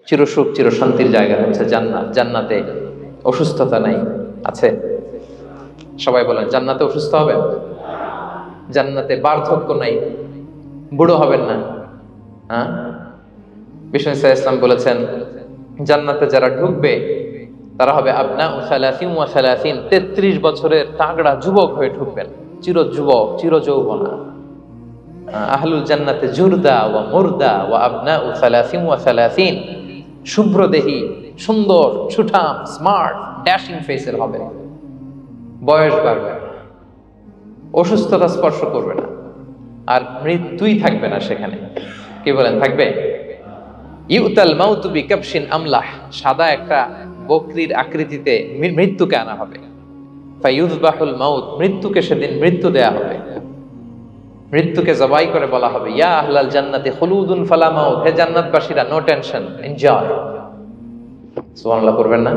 চিরসুখ চির শান্তির জায়গা হচ্ছে জান্নাত। জান্নাতে অসুস্থতা নাই, আছে? সবাই বলেন, জান্নাতে অসুস্থ হবেন? জান্নাতে বার্ধক্য নাই, বুড়ো হবেন না। হ্যাঁ, বিষ্ণু ইসলাম বলেছেন জান্নাতে যারা ঢুকবে তারা হবে আবনা ও সালাসিন ওয়া সালাসিন, 33 বছরের তাগড়া যুবক হয়ে ঢুকবেন, চির যুবক, চির যৌবনা। আহলুল জান্নাতে জুরদা ওয়া মুরদা ওয়া আবনা ও সালাসিন ওয়া সালাসিন, শুভ্র দেহী, সুন্দর, সুঠাম, স্মার্ট, ড্যাশিং ফেসের হবে। বয়স বাড়বে, অসুস্থতা স্পর্শ করবে না, আর মৃত্যুই থাকবে না সেখানে। কি বলেন, থাকবে? ইউতাল মাউতু বিকাবশিন আমলাহ, সাদা একটা বকরির আকৃতিতে মৃত্যুকে আনা হবে। ফায়ুযবাহুল মাউত, মৃত্যুকে সেদিন মৃত্যু দেয়া হবে। মৃত্যুকে জবাই করে বলা হবে, ইয়া আহলাল জান্নাতি খুলুদুন ফালা মাউত, হে জান্নাতবাসীরা, নো টেনশন, এনজয়। সুবহানাল্লাহ করবেন না?